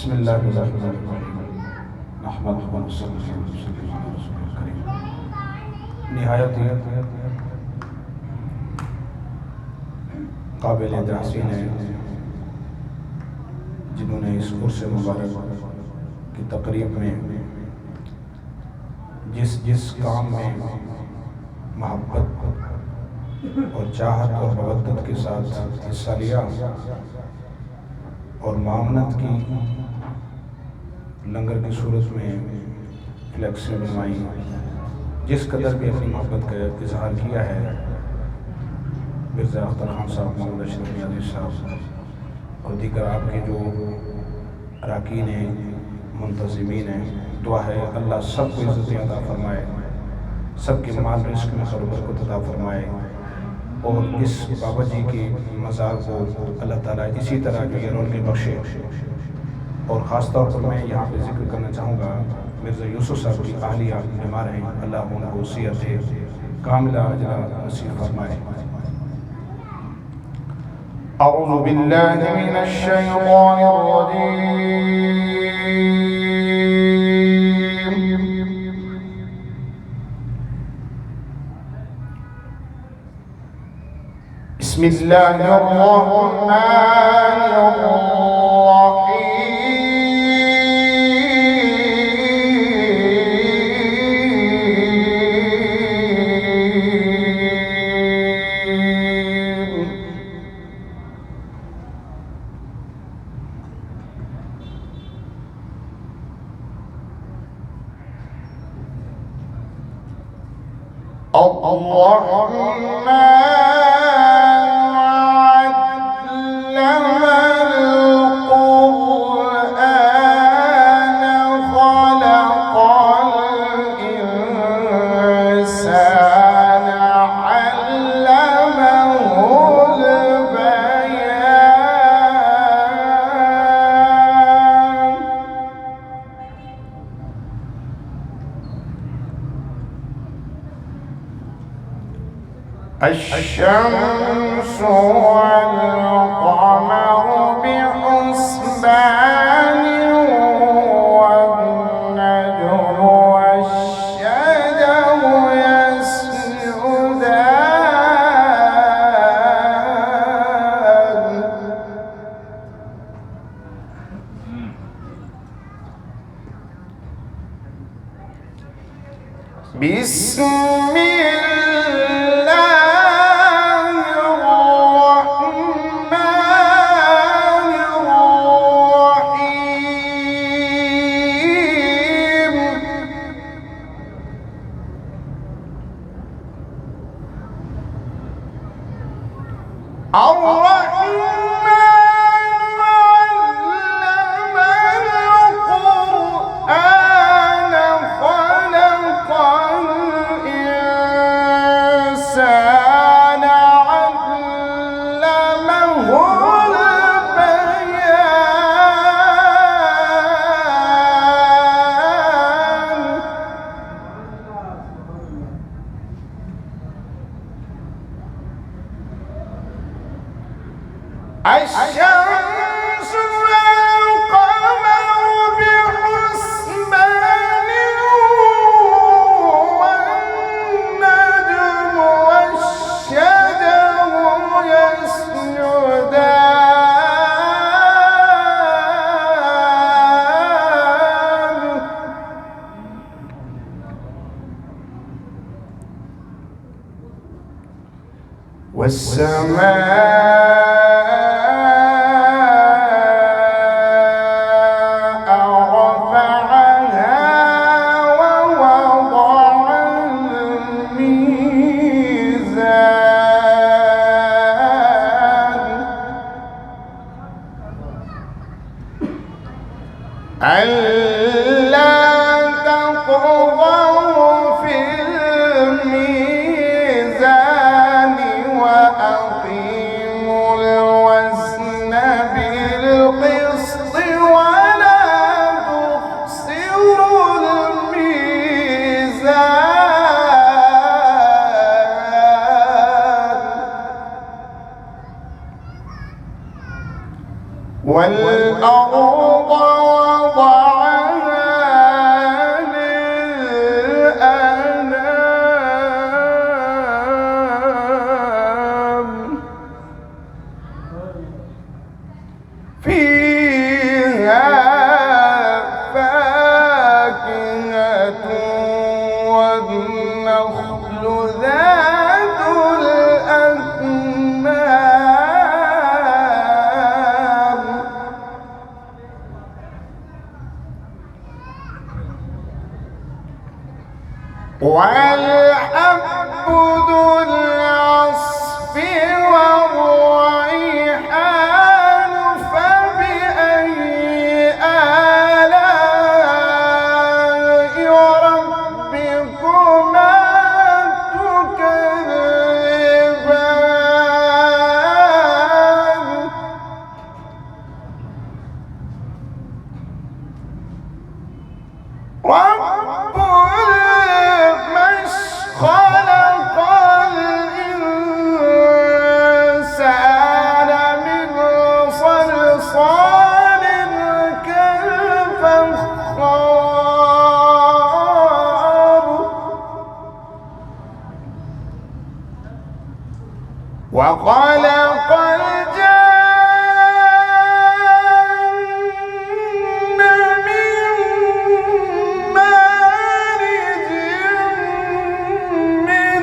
बिस्मिल्लाहिर्रहमानिर्रहीम नहमदुहु व नस्तईनुहु व नस्तगफिरुहु व रसूलुल करीम। निहायत काबिल तहसीन है जिन्होंने इस उर्स मुबारक की तकरीब में जिस काम में मोहब्बत और चाहत और मवद्दत के साथ हिस्सा लिया और मामनत की लंगर की सूरत में फ्लैक्सें बनवाई, जिस कदर भी अपनी मोहब्बत का इजहार किया है मिर्ज़ा अख्तर खान साहब, मोहम्मद अशरफ नियाज़ी साहब और दीगर आपके जो अरकान हैं, मुंतज़िमीन हैं, दुआ है अल्लाह सबको इज़्ज़त अता फरमाए, सबके माल रिज़्क़ में खैर बरकत अता फरमाए और इस बाबा जी की मज़ार को अल्लाह ताला इसी तरह की रौनक़ें बख्शे। और ख़ास तौर पर मैं यहाँ पे जिक्र करना चाहूँगा मिर्ज़ा यूसुफ साहब की आहलिया बीमार हैं, अल्लाह उनको सेहत कामिला अजला नसीब फरमाए। अऊज़ु बिल्लाहि मिनश शैतानिर रजीम। बिस्मिल्लाहिर रहमानिर रहीम। الشمس والقمر بحسبان والنجم والشجر يسجدان بسم الشمس والقمر بحسبان والنجم والشجر يسجدان والسماء ألا تطغوا في الميزان وأقيموا الوزن بالقسط ولا تخسروا الميزان والأرض وخلق الجن من مارج من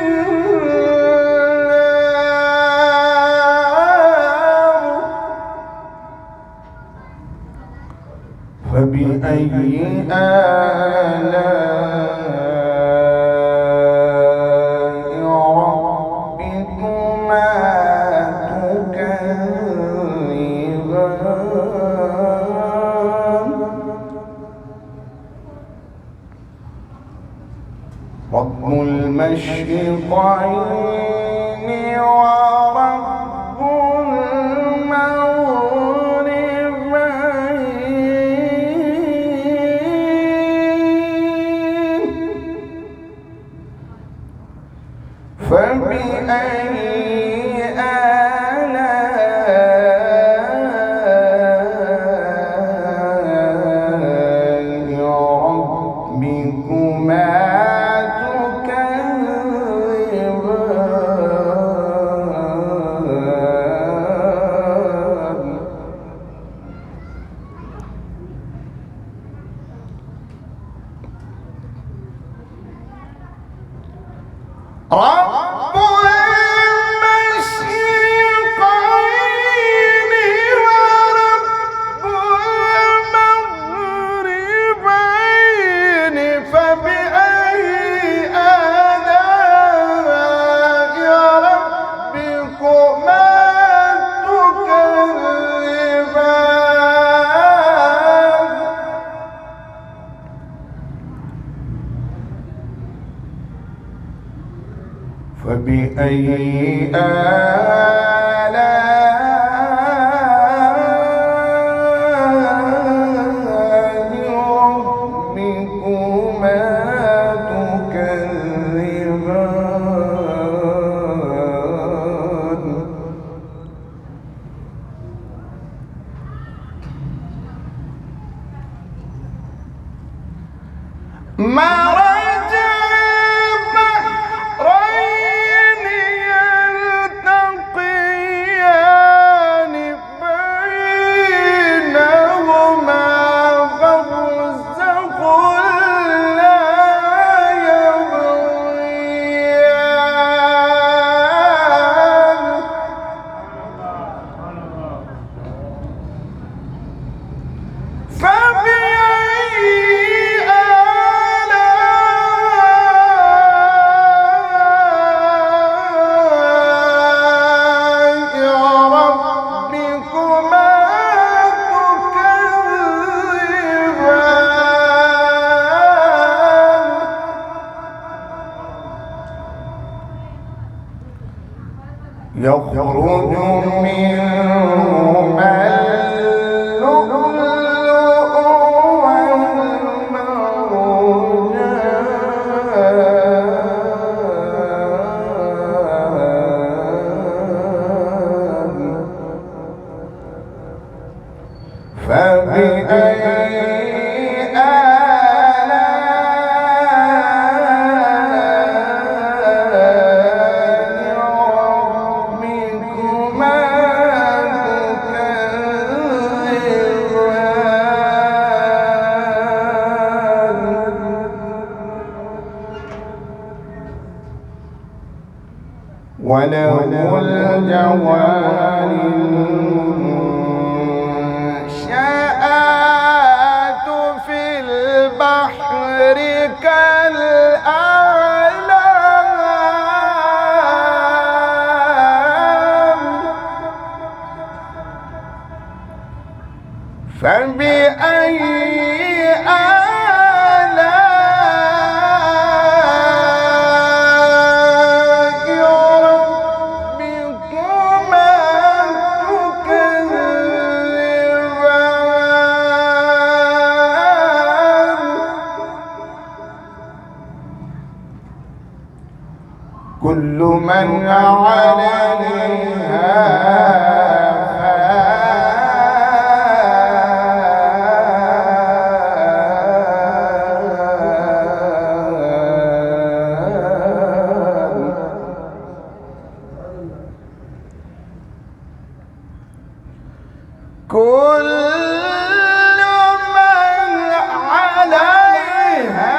نار فبأي آلاء ربكما تكذبان رب المشرقين ورب المغربين فبأي آلاء ربكما تكذبان رب المشرقين ورب المغربين فبأي آلاء ربكما تكذبان فبأي آلاء ربكما تكذبان مرج البحرين يلتقيان بينهما برزخ لا يبغيان فبأي يخرج منهما اللؤلؤ والمرجان فبأي وله الجوار المنشآت في البحر كالأعلام فبأي كل من عليها فان كل من عليها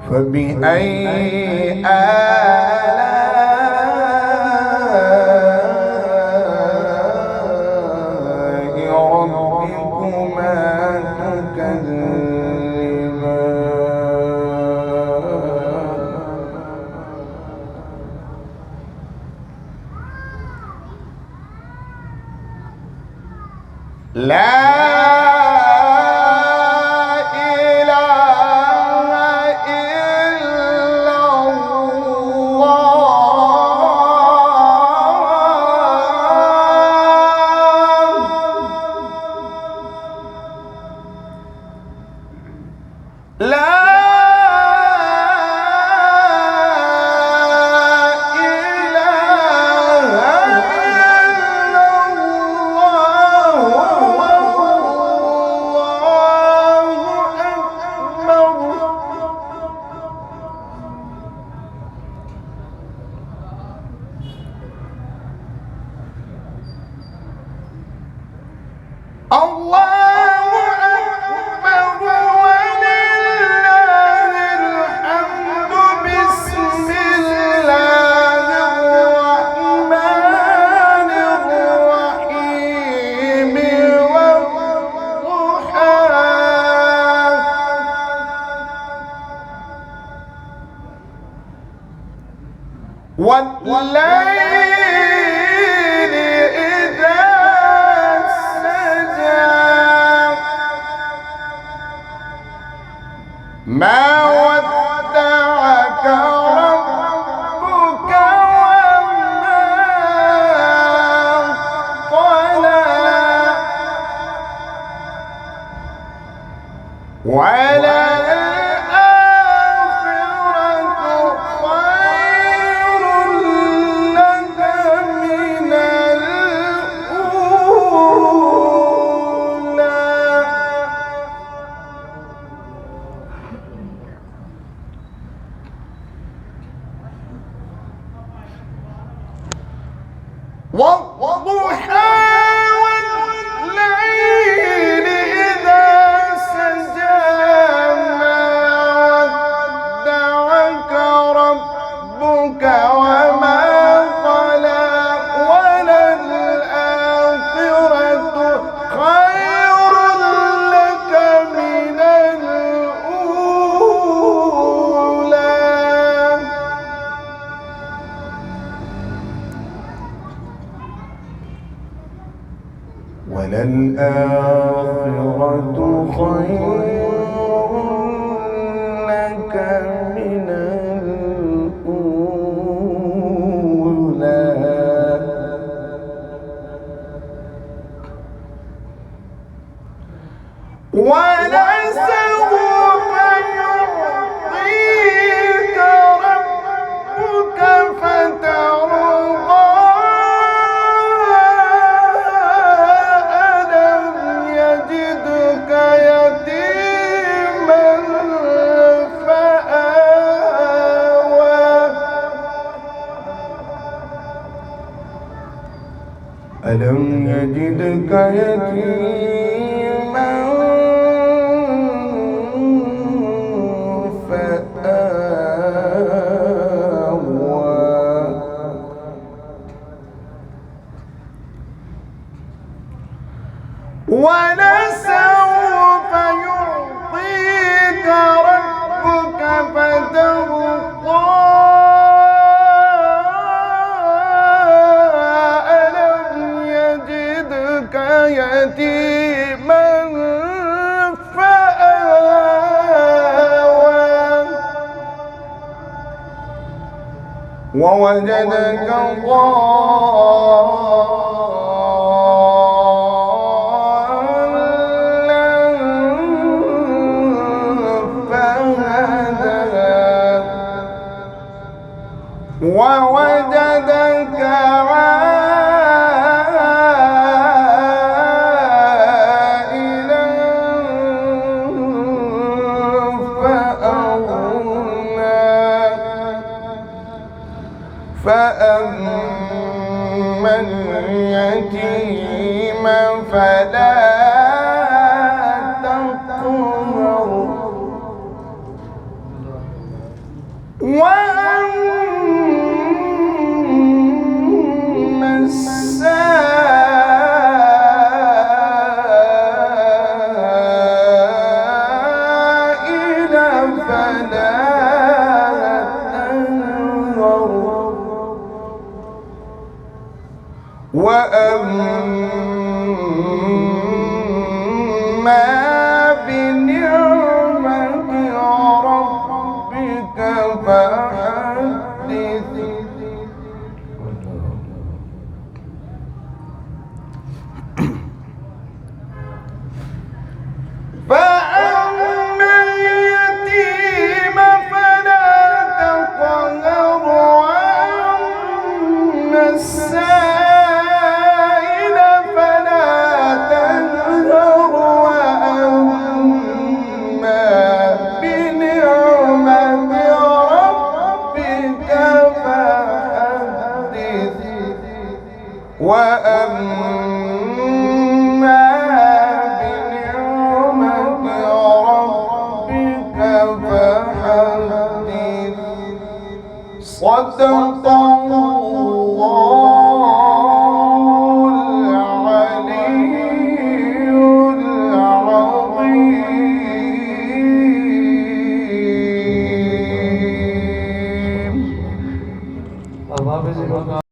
فبأي آلاء ربكما تكذبان لا والليل إذا سجى ما ودعك ربك وما قلى والضحى والليل إذا سجى ما ودعك ربك وما قلى وللآخرة خير لك من الأولى وللآخرة خير لك من الأولى ولسوف يعطيك ربك فترضى ألم يجدك يتيما فآوى ووجدك ووجدك عائلا فأما اليتيم فلا تقهر وأما السائل فلا تنهر وأما بنعمة ربك فحدث فأما اليتيم فلا تقهر وأما السائل فلا تنهر وأما بنعمة ربك فحدث وأما بنعمة ربك فحدث صدق الله